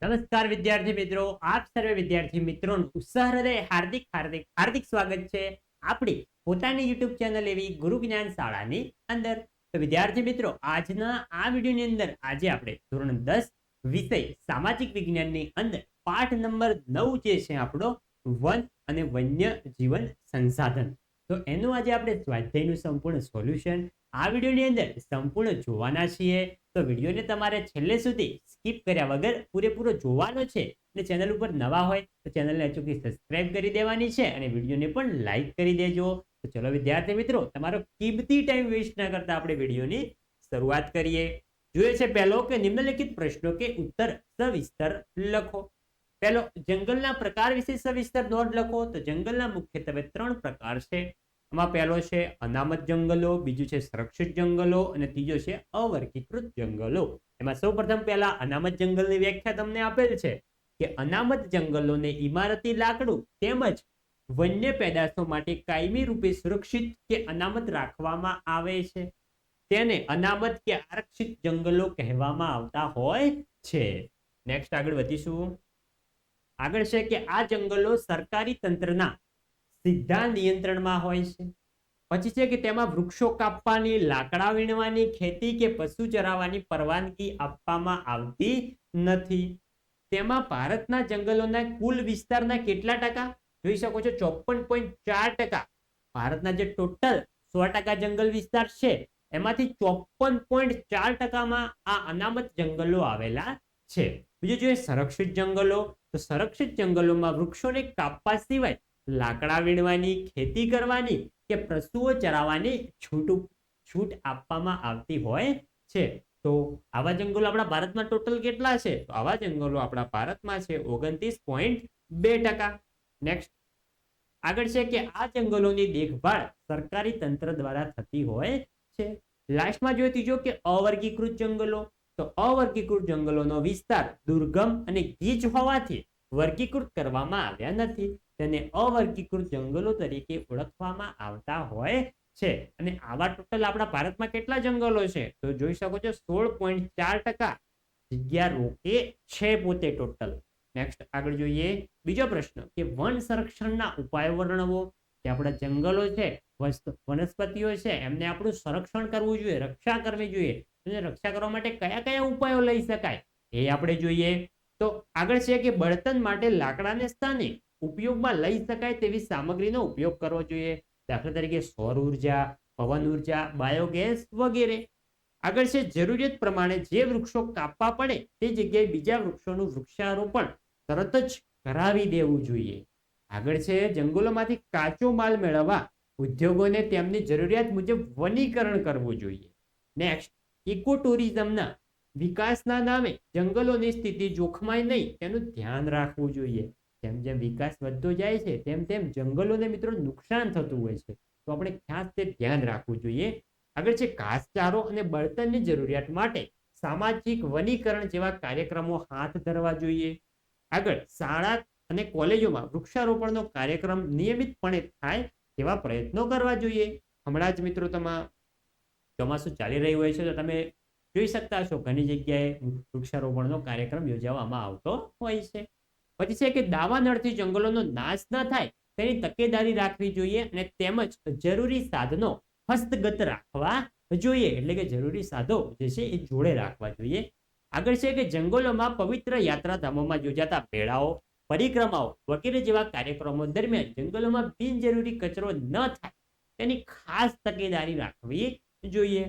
નમસ્કાર વિદ્યાર્થી મિત્રો, આપ સર્વે વિદ્યાર્થી મિત્રોનું ઉત્સાહ હૃદય હાર્દિક હાર્દિક હાર્દિક સ્વાગત છે આપણી પોતાની YouTube ચેનલ એવી ગુરુ જ્ઞાન શાળાની અંદર. તો વિદ્યાર્થી મિત્રો, આજના આ વિડીયોની અંદર આજે આપણે ધોરણ 10 વિષય સામાજિક વિજ્ઞાનની અંદર પાઠ નંબર 9 જે છે આપણો વન અને વન્ય જીવન સંસાધન, તો એનું આજે આપણે સ્વાધ્યાયનું સંપૂર્ણ સોલ્યુશન આ વિડીયોની અંદર સંપૂર્ણ જોવાના છીએ. તો વિડીયોને તમારે છેલ્લે સુધી સ્કીપ કર્યા વગર પૂરેપૂરો જોવાનો છે અને ચેનલ ઉપર નવા હોય તો ચેનલને અચૂકથી સબસ્ક્રાઇબ કરી દેવાની છે અને વિડીયોને પણ લાઈક કરી દેજો. તો ચલો વિદ્યાર્થી મિત્રો, તમારો કિંમતી ટાઈમ વેસ્ટ ના કરતા આપણે વિડીયોની શરૂઆત કરીએ. જોઈએ છે પહેલો કે નિમ્નલિખિત પ્રશ્નો કે ઉત્તર સવિસ્તર લખો. પહેલો, જંગલના પ્રકાર વિશે સવિસ્તર નોંધ લખો. તો જંગલના મુખ્યત્વે 3 પ્રકાર છે. એમાં પહેલો છે અનામત જંગલો, બીજું છે સંરક્ષિત જંગલો અને ત્રીજો છે અવર્ગીકૃત જંગલો. એમાં સૌપ્રથમ પહેલા અનામત જંગલની વ્યાખ્યા તમને આપેલ છે કે અનામત જંગલોને ઇમારતી લાકડું તેમજ વન્ય પેદાશો માટે કાયમી રૂપે સુરક્ષિત કે અનામત રાખવામાં આવે છે. તેને અનામત કે આરક્ષિત જંગલો કહેવામાં આવતા હોય છે. નેક્સ્ટ આગળ વધીશું. આગળ છે કે આ જંગલો સરકારી તંત્રના સીધા નિયંત્રણમાં હોય છે. પછી છે કે તેમાં વૃક્ષો કાપવાની, લાકડા વીણવાની, ખેતી કે પશુ ચરાવવાની પરવાનગી આપવામાં આવતી નથી. તેમાં ભારતના જંગલોના કુલ વિસ્તારના કેટલા ટકા જોઈ શકો છો? 54.4%. ભારતના જે ટોટલ 100% જંગલ વિસ્તાર છે એમાંથી 54.4%માં આ અનામત જંગલો આવેલા છે. બીજું જોઈએ સંરક્ષિત જંગલો. તો સંરક્ષિત જંગલોમાં વૃક્ષોને કાપવા સિવાય લાકડા વીણવાની, ખેતી કરવાની કે પશુઓ ચરાવવાની છૂટ આપવામાં આવતી હોય છે. તો આવા જંગલો આપણા ભારતમાં ટોટલ કેટલા છે? તો આવા જંગલો આપણા ભારતમાં છે 29.2%. નેક્સ્ટ આગળ છે કે આ જંગલોની દેખભાળ સરકારી તંત્ર દ્વારા થતી હોય છે. લાસ્ટમાં જોઈએ ત્રીજો કે અવર્ગીકૃત જંગલો. તો અવર્ગીકૃત જંગલોનો વિસ્તાર દુર્ગમ અને ગીચ હોવાથી વર્ગીકૃત કરવામાં આવ્યા નથી. તેને અવર્ગીકૃત જંગલો તરીકે ઓળખવામાં આવતા હોય છે. અને આવા ટોટલ આપણા ભારતમાં કેટલા જંગલો છે? તો જોઈ શકો છો 16.4% જગ્યા રોકે છે પોતે ટોટલ. નેક્સ્ટ આગળ જોઈએ બીજો પ્રશ્ન કે વન સંરક્ષણના ઉપાયો વર્ણવો. કે આપણા જંગલો છે, વનસ્પતિઓ છે, એમને આપણું સંરક્ષણ કરવું જોઈએ, રક્ષા કરવી જોઈએ. રક્ષા કરવા માટે કયા કયા ઉપાયો લઈ શકાય એ આપણે જોઈએ. તો આગળ છે કે બળતણ માટે લાકડાને સ્થાને ઉપયોગમાં લઈ શકાય તેવી સામગ્રીનો ઉપયોગ કરવો જોઈએ. દાખલા તરીકે સૌર ઉર્જા, પવન ઉર્જા, બાયોગેસ વગેરે. આગળ છે જરૂરિયાત પ્રમાણે જે વૃક્ષો કાપવા પડે તે જગ્યાએ બીજા વૃક્ષોનું વૃક્ષારોપણ તરત જ કરાવી દેવું જોઈએ. આગળ છે જંગલોમાંથી કાચો માલ મેળવવા ઉદ્યોગોને તેમની જરૂરિયાત મુજબ વનીકરણ કરવું જોઈએ. નેક્સ્ટ ઇકો ટુરિઝમના વિકાસના નામે જંગલોની સ્થિતિ જોખમાય નહીં તેનું ધ્યાન રાખવું જોઈએ. જેમ જેમ વિકાસ વધતો જાય છે તેમ તેમ જંગલોને મિત્રો નુકસાન થતું હોય છે, તો આપણે ખાસ તે ધ્યાન રાખવું જોઈએ. આગળ છે ઘાસચારો અને બળતણની જરૂરિયાત માટે સામાજિક વનીકરણ જેવા કાર્યક્રમો હાથ ધરવા જોઈએ. આગળ શાળા અને કોલેજોમાં વૃક્ષારોપણનો કાર્યક્રમ નિયમિતપણે થાય તેવા પ્રયત્નો કરવા જોઈએ. હમણાં જ મિત્રો ચોમાસું ચાલી રહ્યું હોય છે તો તમે જોઈ શકતા હશો ઘણી જગ્યાએ વૃક્ષારોપણનો કાર્યક્રમ યોજવામાં આવતો હોય છે. પછી છે કે દાવાનળથી જંગલોનો નાશ ન થાય તેની તકેદારી રાખવી જોઈએ અને તેમજ જરૂરી સાધનો હસ્તગત રાખવા જોઈએ. એટલે કે જરૂરી સાધનો જે છે એ જોડે રાખવા જોઈએ. આગળ છે કે જંગલોમાં પવિત્ર યાત્રાધામોમાં યોજાતા મેળાઓ, પરિક્રમાઓ વગેરે જેવા કાર્યક્રમો દરમિયાન જંગલોમાં બિનજરૂરી કચરો ન થાય તેની ખાસ તકેદારી રાખવી જોઈએ.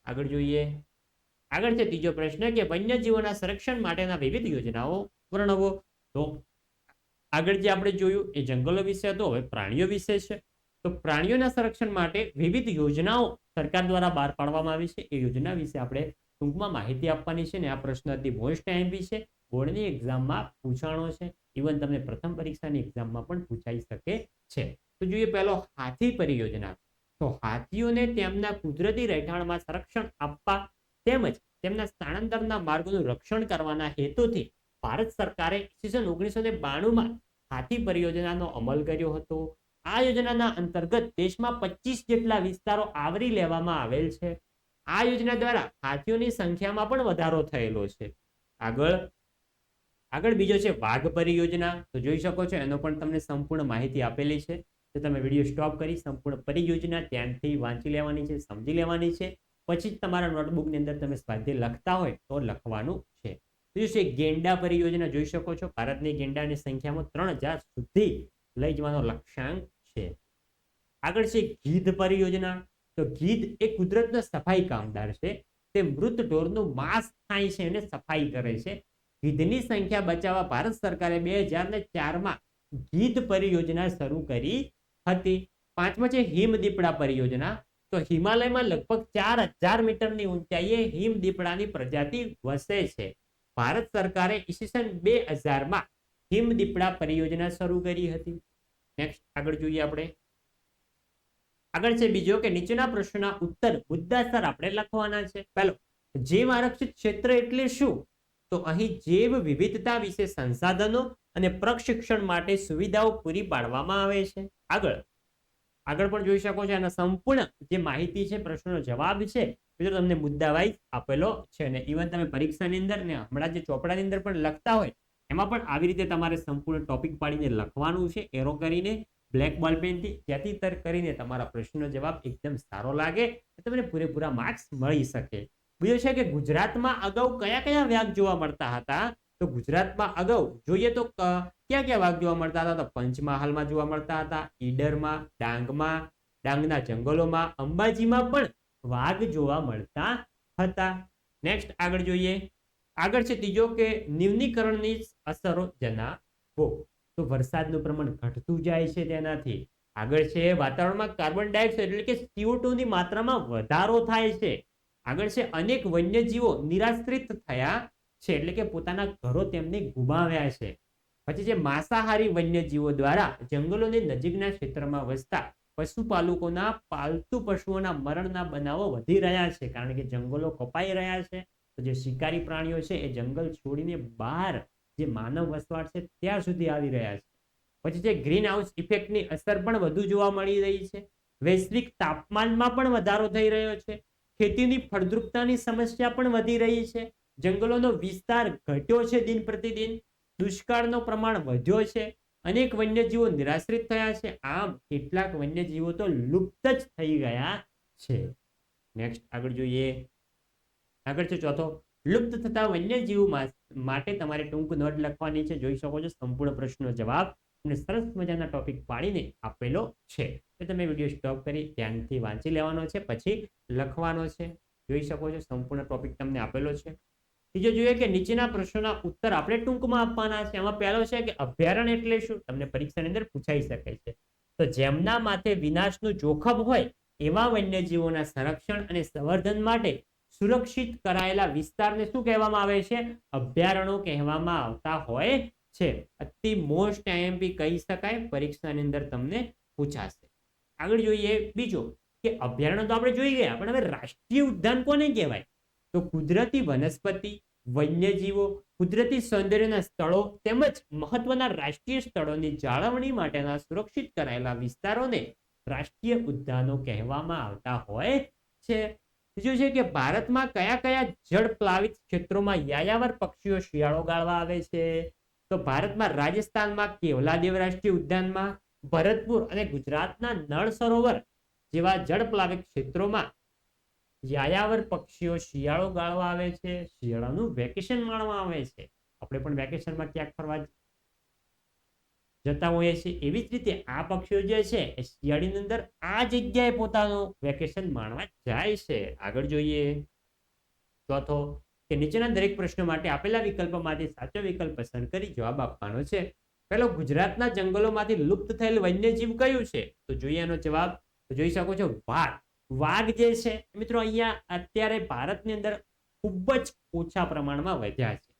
આગળ જોઈએ. આગળ છે ત્રીજો પ્રશ્ન કે વન્યજીવોના સંરક્ષણ માટેના વિવિધ યોજનાઓ વર્ણવો. તો આગળ જે આપણે જોયું એ જંગલો વિશે હતો, હવે પ્રાણીઓ વિશે છે. તો પ્રાણીઓના સંરક્ષણ માટે વિવિધ યોજનાઓ સરકાર દ્વારા બહાર પાડવામાં આવી છે. એ યોજના વિશે આપણે ટૂંકમાં માહિતી આપવાની છે ને આ પ્રશ્ન અતિ મોસ્ટ આઈએમપી છે, બોર્ડની એક્ઝામમાં પૂછાણો છે, ઇવન તમને પ્રથમ પરીક્ષાની એક્ઝામમાં પણ પૂછાઈ શકે છે. તો જોઈએ પહેલો હાથી પરિયોજના. તો હાથીઓને તેમના કુદરતી રહેઠાણમાં સંરક્ષણ આપવા તેમજ તેમના સ્થળાંતરના માર્ગોનું રક્ષણ કરવાના હેતુથી ભારત સરકારે ઈસવીસન 1992માં હાથી પરિયોજનાનો અમલ કર્યો હતો. આ યોજનાના અંતર્ગત દેશમાં 25 જેટલા વિસ્તારો આવરી લેવામાં આવેલ છે. આ યોજના દ્વારા હાથીઓની સંખ્યામાં પણ વધારો થયેલો છે. આગળ આગળ બીજો છે વાઘ પરિયોજના. તો જોઈ શકો છો એનો પણ તમને સંપૂર્ણ માહિતી આપેલી છે. તો તમે વિડીયો સ્ટોપ કરી સંપૂર્ણ પરિયોજના ધ્યાનથી વાંચી લેવાની છે, સમજી લેવાની છે. પછી જ તમારા નોટબુકની અંદર તમે સ્વાધ્યાય લખતા હોય તો લખવાનું છે. બીજું છે ગેંડા પરિયોજના. જોઈ શકો છો ભારતની ગેંડાની સંખ્યામાં 3000 સુધી લઈ જવાનો લક્ષ્યાંક છે. આગળ છે ગીધ પરિયોજના. તો ગીધ એ કુદરતનો સફાઈ કામદાર છે. તે મૃત ઢોરનું માંસ ખાય છે અને સફાઈ કરે છે. ગીધની સંખ્યા બચાવવા ભારત સરકારે 2004માં ગીધ પરિયોજના શરૂ કરી હતી. પાંચમા છે હિમદીપડા પરિયોજના. તો હિમાલયમાં લગભગ 4000 મીટરની ઊંચાઈએ હિમદીપડાની પ્રજાતિ વસે છે. ભારત સરકારે ઈસવીસન 2000માં હિમદીપડા પરિયોજના શરૂ કરી હતી. નેક્સ્ટ આગળ જોઈએ આપણે. આગળ છે બીજો કે નીચેના પ્રશ્નોના ઉત્તર મુદ્દાસર આપણે લખવાના છે. પહેલો, જૈવ આરક્ષિત ક્ષેત્ર એટલે શું? તો અહીં જૈવ વિવિધતા વિશે સંસાધનો અને પ્રશિક્ષણ માટે સુવિધાઓ પૂરી પાડવામાં આવે છે. આગળ પણ જોઈ શકો છો એના સંપૂર્ણ જે માહિતી છે, પ્રશ્નનો જવાબ છે મિત્રો તમને મુદ્દા વાઇઝ આપેલો છે. અને ઇવન તમે પરીક્ષાની અંદર ને હમણાં જે ચોપડાની અંદર પણ લખતા હોય એમાં પણ આવી રીતે તમારે સંપૂર્ણ ટોપિક પાડીને લખવાનું છે, એરો કરીને બ્લેક બોલ પેનથી, જેથી કરીને તમારા પ્રશ્નનો જવાબ એકદમ સારો લાગે, તમને પૂરેપૂરા માર્ક્સ મળી શકે. બીજો છે કે ગુજરાતમાં અગાઉ કયા કયા વાઘ જોવા મળતા હતા? તો ગુજરાતમાં અગાઉ જોઈએ તો ક્યાં ક્યાં વાઘ જોવા મળતા હતા? તો પંચમહાલમાં જોવા મળતા હતા, ઈડરમાં, ડાંગમાં, ડાંગના જંગલોમાં, અંબાજીમાં પણ વાઘ જોવા મળતા હતા. નેક્સ્ટ આગળ જોઈએ. આગળ છે ત્રીજો કે નિમ્નીકરણની અસરો જણાવો. તો વરસાદનું પ્રમાણ ઘટતું જાય છે તેનાથી. આગળ છે વાતાવરણમાં કાર્બન ડાયોક્સાઇડ એટલે કે CO2 ની માત્રામાં વધારો થાય છે. આગળ છે અનેક વન્યજીવો નિરાશ્રિત થયા છે, એટલે કે પોતાના ઘરો તેમને ગુમાવ્યા છે. પછી જે માંસાહારી વન્યજીવો દ્વારા જંગલોની નજીકના ક્ષેત્રમાં વસતા પશુપાલકોના પાલતુ પશુઓના મરણના બનાવો વધી રહ્યા છે, કારણ કે જંગલો કપાઈ રહ્યા છે. તો જે શિકારી પ્રાણીઓ છે એ જંગલ છોડીને બહાર જે માનવ વસવાટ છે ત્યાં સુધી આવી રહ્યા છે. પછી જે ગ્રીન હાઉસ ઇફેક્ટની અસર પણ વધુ જોવા મળી રહી છે. વૈશ્વિક તાપમાનમાં પણ વધારો થઈ રહ્યો છે. ખેતીની ફળદ્રુપતાની સમસ્યા પણ વધી રહી છે. જંગલોનો વિસ્તાર ઘટ્યો છે દિન પ્રતિદિન. દુષ્કાળનો પ્રમાણ વધ્યો છે. અનેક વન્યજીવો નિરાશ્રિત થયા છે. આમ કેટલાક વન્યજીવો તો લુપ્ત જ થઈ ગયા છે. નેક્સ્ટ આગળ જોઈએ. આગળ છે ચોથો, લુપ્ત થતા વન્યજીવો માટે તમારે ટૂંક નોટ લખવાની છે. જોઈ શકો છો સંપૂર્ણ પ્રશ્નનો જવાબ તમને સરસ મજાના ટોપિક પાડીને આપેલો છે. તો તમે વિડીયો સ્ટોપ કરી ધ્યાનથી વાંચી લેવાનો છે, પછી લખવાનો છે. જોઈ શકો છો સંપૂર્ણ ટોપિક તમને આપેલો છે. ત્રીજો જોઈએ કે નીચેના પ્રશ્નોના ઉત્તર આપણે ટૂંકમાં આપવાના છે. એમાં પહેલો છે કે અભયારણ્ય એટલે શું? તમને પરીક્ષાની અંદર પૂછાઈ શકે છે. તો જેમના માથે વિનાશનું જોખમ હોય એવા વન્યજીવોના સંરક્ષણ અને સંવર્ધન માટે સુરક્ષિત કરાયેલા વિસ્તારને શું કહેવામાં આવે છે? અભયારણ્યો કહેવામાં આવતા હોય છે. અતિ મોસ્ટ આઈએમપી કહી શકાય, પરીક્ષાની અંદર તમને પૂછાશે. આગળ જોઈએ બીજો કે અભયારણ્ય તો આપણે જોઈ ગયા, પણ હવે રાષ્ટ્રીય ઉદ્યાન કોને કહેવાય? તો કુદરતી વનસ્પતિ, વન્યજીવો, કુદરતી સૌંદર્યના સ્થળો તેમજ મહત્વના રાષ્ટ્રીય સ્થળોની જાળવણી માટેના સુરક્ષિત કરાયેલા વિસ્તારોને રાષ્ટ્રીય ઉદ્યાનો કહેવામાં આવતા હોય છે. બીજું છે કે ભારતમાં કયા કયા જળ પ્લાવિત ક્ષેત્રોમાં યાયાવર પક્ષીઓ શિયાળો ગાળવા આવે છે? તો ભારતમાં રાજસ્થાનમાં કેવલાદેવ રાષ્ટ્રીય ઉદ્યાનમાં, ભરતપુર અને ગુજરાતના નળ સરોવર જેવા જળ પ્લાવિત ક્ષેત્રોમાં યાયાવર પક્ષીઓ શિયાળો ગાળવા આવે છે, શિયાળાનું વેકેશન માણવા આવે છે. આપણે પણ વેકેશનમાં ક્યાંક ફરવા જતા હોઈએ છીએ. એવી જ રીતે આ પક્ષીઓ જે છે એ શિયાળાની અંદર આ જગ્યાએ પોતાનું વેકેશન માણવા જાય છે. આગળ જોઈએ. ચોથો કે નીચેના દરેક પ્રશ્નો માટે આપેલા વિકલ્પોમાંથી સાચો વિકલ્પ પસંદ કરી જવાબ આપવાનો છે. પહેલો, ગુજરાતના જંગલોમાંથી લુપ્ત થયેલ વન્યજીવ કયું છે? તો જોઈએ એનો જવાબ. તો જોઈ શકો છો વાઘ. વાઘ જે છે મિત્રો અહીંયા અત્યારે ભારતની અંદર ખૂબ જ ઓછા પ્રમાણમાં વધ્યા છે.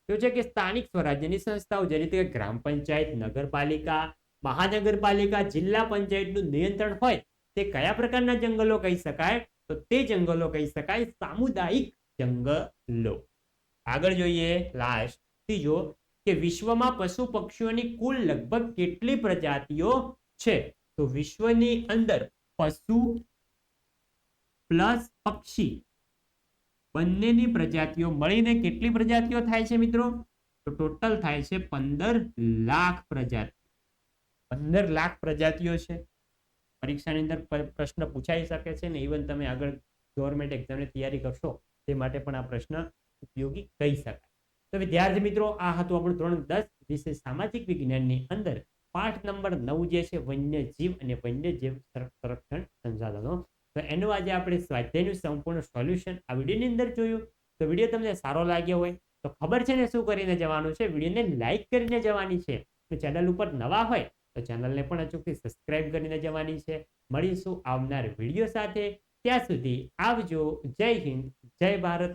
તો છે કે સ્થાનિક સ્વરાજ્યની સંસ્થાઓ જે રીતે ગ્રામ પંચાયત, નગરપાલિકા, મહાનગરપાલિકા, જિલ્લા પંચાયતનું નિયંત્રણ હોય તે કયા પ્રકારના જંગલો કહી શકાય? તો તે જંગલો કહી શકાય સામુદાયિક જંગલો. આગળ જોઈએ લાસ્ટ ત્રીજો કે વિશ્વમાં પશુ પક્ષીઓની કુલ લગભગ કેટલી પ્રજાતિઓ છે? તો વિશ્વની અંદર પશુ પ્લસ પક્ષી બંનેની પ્રજાતિઓ મળીને કેટલી પ્રજાતિઓ થાય છે મિત્રો? તો ટોટલ થાય છે 15 લાખ પ્રજાતિ. 15 લાખ પ્રજાતિઓ છે. પરીક્ષાની અંદર પ્રશ્ન પૂછાઈ શકે છે ને ઇવન તમે આગળ ગવર્મેન્ટ એક્ઝામની તૈયારી કરશો તે માટે પણ આ પ્રશ્ન ઉપયોગી કહી શકાય. તો વિદ્યાર્થી મિત્રો આ હતું આપણું ધોરણ 10 વિષય સામાજિક વિજ્ઞાનની અંદર પાઠ નંબર 9 જે છે વન્યજીવ અને વન્યજીવ સંરક્ષણ સંસાધનો. તો એનું આજે આપણે સ્વાધ્યાયનું સંપૂર્ણ સોલ્યુશન આ વિડીયોની અંદર જોયું. તો વિડીયો તમને સારો લાગ્યો હોય તો ખબર છે ને શું કરીને જવાનું છે, વિડીયોને લાઈક કરીને જવાની છે. તો ચેનલ ઉપર નવા હોય તો ચેનલને પણ અચૂકથી સબસ્ક્રાઇબ કરીને જવાની છે. મળીશું આવનાર વિડીયો સાથે. ત્યાં સુધી આવજો. જય હિન્દ, જય ભારત.